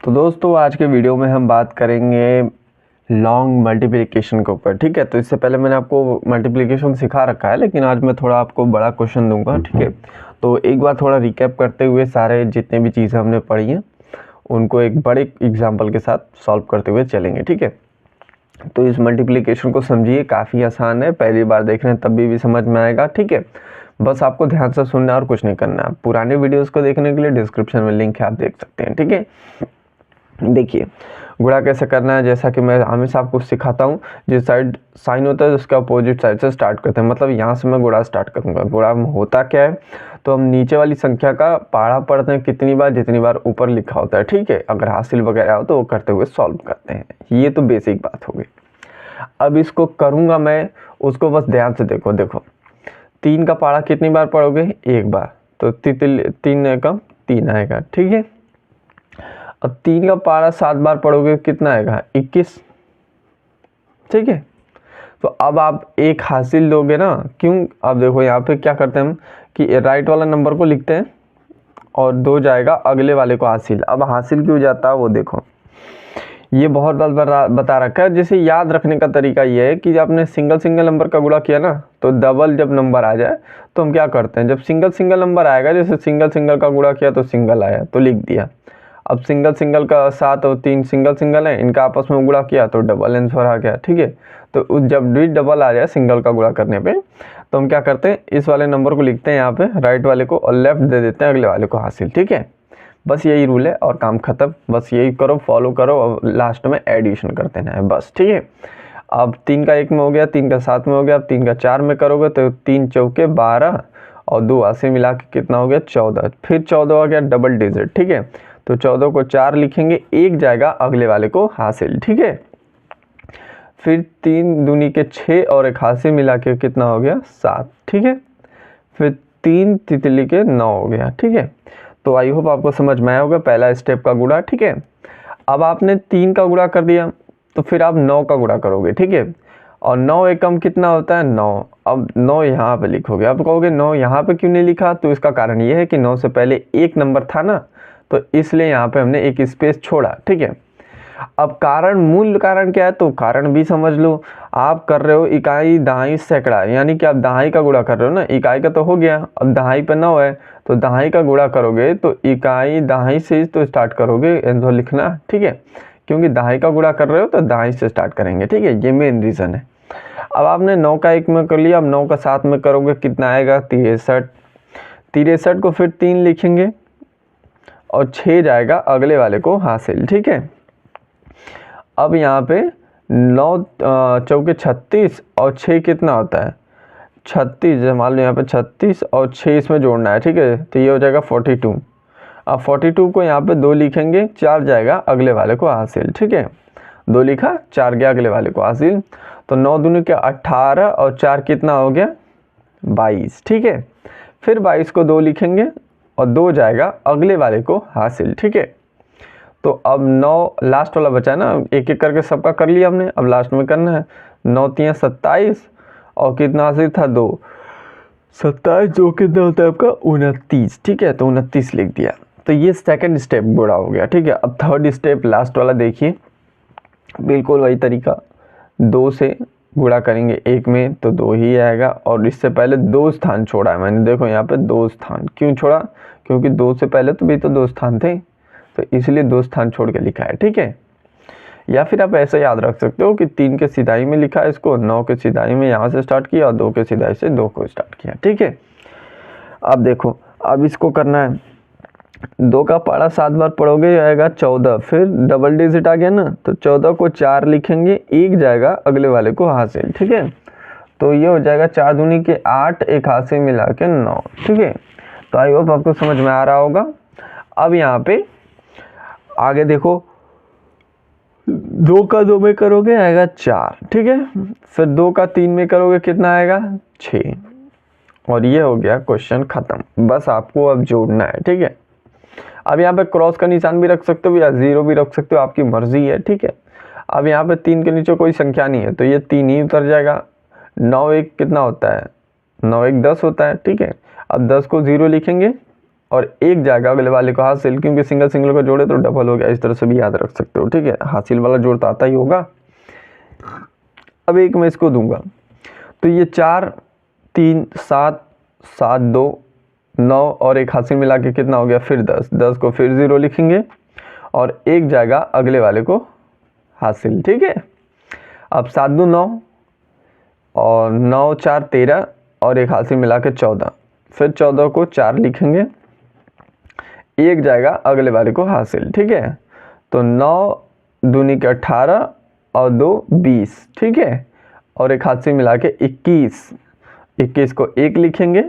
तो दोस्तों आज के वीडियो में हम बात करेंगे लॉन्ग मल्टीप्लिकेशन के ऊपर। ठीक है, तो इससे पहले मैंने आपको मल्टीप्लिकेशन सिखा रखा है, लेकिन आज मैं थोड़ा आपको बड़ा क्वेश्चन दूंगा। ठीक है, तो एक बार थोड़ा रिकैप करते हुए सारे जितने भी चीज़ें हमने पढ़ी हैं उनको एक बड़े एग्जाम्पल के साथ सॉल्व करते हुए चलेंगे। ठीक है, तो इस मल्टीप्लिकेशन को समझिए, काफ़ी आसान है, पहली बार देख रहे हैं तब भी समझ में आएगा। ठीक है, बस आपको ध्यान से सुनना है और कुछ नहीं करना है। पुराने वीडियोस को देखने के लिए डिस्क्रिप्शन में लिंक है, आप देख सकते हैं। ठीक है, देखिए गुणा कैसे करना है, जैसा कि मैं हमेशा आपको सिखाता हूँ। जिस साइड साइन होता है उसका अपोजिट साइड से स्टार्ट करते हैं, मतलब यहाँ से मैं गुणा स्टार्ट करूँगा। गुणा में होता क्या है, तो हम नीचे वाली संख्या का पाड़ा पढ़ते हैं कितनी बार, जितनी बार ऊपर लिखा होता है। ठीक है, अगर हासिल वगैरह हो तो वो करते हुए सॉल्व करते हैं। ये तो बेसिक बात हो गई। अब इसको करूँगा मैं, उसको बस ध्यान से देखो। देखो 3 का पाड़ा कितनी बार पढ़ोगे, एक बार, तो 3 एकम 3 आएगा। ठीक है, अब 3 का पारा 7 बार पढ़ोगे कितना आएगा, 21। ठीक है, तो अब आप एक हासिल दोगे ना, क्यों, अब देखो यहाँ पे क्या करते हैं हम कि राइट वाला नंबर को लिखते हैं और 2 जाएगा अगले वाले को हासिल। अब हासिल क्यों जाता है वो देखो, ये बहुत बार बता रखा है। जैसे याद रखने का तरीका ये है कि आपने सिंगल नंबर का गुणा किया ना, तो डबल जब नंबर आ जाए तो हम क्या करते हैं, जब सिंगल नंबर आएगा, जैसे सिंगल का गुणा किया तो सिंगल आया तो लिख दिया। अब सिंगल का 7 और 3 सिंगल है, इनका आपस में गुणा किया तो डबल आंसर आ गया। ठीक है, तो जब भी डबल आ जाए सिंगल का गुणा करने पे, तो हम क्या करते हैं, इस वाले नंबर को लिखते हैं यहाँ पे राइट वाले को और लेफ्ट दे देते हैं अगले वाले को हासिल। ठीक है, बस यही रूल है और काम खत्म। बस यही करो, फॉलो करो और लास्ट में एडिशन करते हैं बस। ठीक है, अब 3 का 1 में हो गया, 3 का 7 में हो गया, अब 3 का 4 में करोगे तो 3 चौके 12 और 2 हासिल मिला के कितना हो गया, 14। फिर 14 आ गया डबल डिजिट। ठीक है, तो 14 को 4 लिखेंगे, एक जाएगा अगले वाले को हासिल। ठीक है, फिर 3 दूनी के 6 और एक हासिल मिला के कितना हो गया, 7। ठीक है, फिर 3 तितली के 9 हो गया। ठीक है, तो आई होप आपको समझ में आया होगा पहला स्टेप का गुणा। ठीक है, अब आपने 3 का गुणा कर दिया तो फिर आप 9 का गुणा करोगे। ठीक है, और 9 एकम कितना होता है, 9। अब 9 यहाँ पे लिखोगे। अब कहोगे 9 यहाँ पे क्यों नहीं लिखा, तो इसका कारण ये है कि 9 से पहले एक नंबर था ना, तो इसलिए यहाँ पे हमने एक स्पेस छोड़ा। ठीक है, अब कारण, मूल कारण क्या है, तो कारण भी समझ लो। आप कर रहे हो इकाई दहाई सैकड़ा, यानी कि आप दहाई का गुणा कर रहे हो ना, इकाई का तो हो गया, अब दहाई पे 9 है तो दहाई का गुणा करोगे तो इकाई दहाई से तो स्टार्ट करोगे आंसर लिखना। ठीक है, क्योंकि दहाई का गुणा कर रहे हो तो दहाई से स्टार्ट करेंगे। ठीक है, ये मेन रीज़न है। अब आपने 9 का 1 में कर लिया, अब 9 का 7 में करोगे कितना आएगा, 63। 63 को फिर 3 लिखेंगे और 6 जाएगा अगले वाले को हासिल। ठीक है, अब यहाँ पे 9 चौके 36 और 6 कितना होता है, 36। मान लो यहाँ पे 36 और 6 इसमें जोड़ना है। ठीक है, तो ये हो जाएगा 42। अब 42 को यहाँ पे 2 लिखेंगे, 4 जाएगा अगले वाले को हासिल। ठीक है, 2 लिखा, 4 गया अगले वाले को हासिल, तो 9 दूनी के 18 और 4 कितना हो गया, 22। ठीक है, फिर 22 को 2 लिखेंगे और 2 जाएगा अगले वाले को हासिल। ठीक है, तो अब 9 लास्ट वाला बचा है ना, एक एक करके सबका कर लिया हमने, अब लास्ट में करना है। 9 3 27 और कितना हासिल था, 2। 27 जो कितना होता है आपका, 29। ठीक है, तो 29 लिख दिया। तो ये सेकंड स्टेप गुणा हो गया। ठीक है, अब थर्ड स्टेप लास्ट वाला देखिए, बिल्कुल वही तरीका। 2 से गुणा करेंगे 1 में तो 2 ही आएगा, और इससे पहले 2 स्थान छोड़ा है मैंने। देखो यहाँ पे 2 स्थान क्यों छोड़ा, क्योंकि 2 से पहले तो भी तो 2 स्थान थे, तो इसलिए 2 स्थान छोड़ के लिखा है। ठीक है, या फिर आप ऐसा याद रख सकते हो कि 3 के सिधाई में लिखा है इसको, 9 के सिधाई में यहाँ से स्टार्ट किया और 2 के सिधाई से 2 को स्टार्ट किया। ठीक है, अब देखो, अब इसको करना है। 2 का पारा 7 बार पढ़ोगे आएगा 14, फिर डबल डिजिट आ गया ना, तो 14 को 4 लिखेंगे, एक जाएगा अगले वाले को हासिल। ठीक है, तो ये हो जाएगा 4 दूनी के 8, एक हासिल मिला के 9। ठीक है, तो आई होप आपको समझ में आ रहा होगा। अब यहाँ पे आगे देखो, 2 का 2 में करोगे आएगा 4। ठीक है, फिर 2 का 3 में करोगे कितना आएगा, 6। और ये हो गया क्वेश्चन खत्म। बस आपको अब जोड़ना है। ठीक है, अब यहाँ पे क्रॉस का निशान भी रख सकते हो या 0 भी रख सकते हो, आपकी मर्जी है। ठीक है, अब यहाँ पे 3 के नीचे कोई संख्या नहीं है तो ये 3 ही उतर जाएगा। 9 1 कितना होता है, 9 1 10 होता है। ठीक है, अब 10 को 0 लिखेंगे और एक जाएगा अगले वाले को हासिल, क्योंकि सिंगल सिंगल को जोड़े तो डबल हो गया, इस तरह से भी याद रख सकते हो। ठीक है, हासिल वाला जोड़ तो आता ही होगा। अब एक मैं इसको दूंगा, तो ये 4 3 7 7 2 9 और एक हासिल मिला के कितना हो गया फिर 10, 10 को फिर 0 लिखेंगे और एक जाएगा अगले वाले को हासिल। ठीक है, अब 7 2 9 और 9 4 13 और एक हासिल मिला के 14, फिर 14 को 4 लिखेंगे, एक जाएगा अगले वाले को हासिल। ठीक है, तो 9 दूनी के 18 और 2 20। ठीक है, और एक हासिल मिला के 21, 21 को 1 लिखेंगे,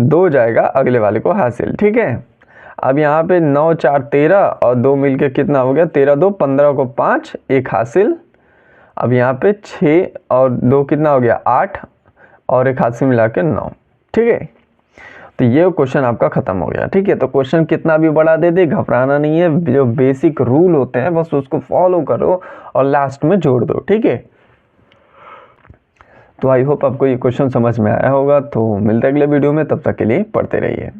2 जाएगा अगले वाले को हासिल। ठीक है, अब यहाँ पे 9 4 13 और 2 मिलके कितना हो गया 13 2 15 को 5, एक हासिल। अब यहाँ पे 6 और 2 कितना हो गया 8 और एक हासिल मिला के 9। ठीक है, तो ये क्वेश्चन आपका खत्म हो गया। ठीक है, तो क्वेश्चन कितना भी बड़ा दे दे घबराना नहीं है, जो बेसिक रूल होते हैं बस उसको फॉलो करो और लास्ट में जोड़ दो। ठीक है, तो आई होप आपको ये क्वेश्चन समझ में आया होगा। तो मिलते हैं अगले वीडियो में, तब तक के लिए पढ़ते रहिए।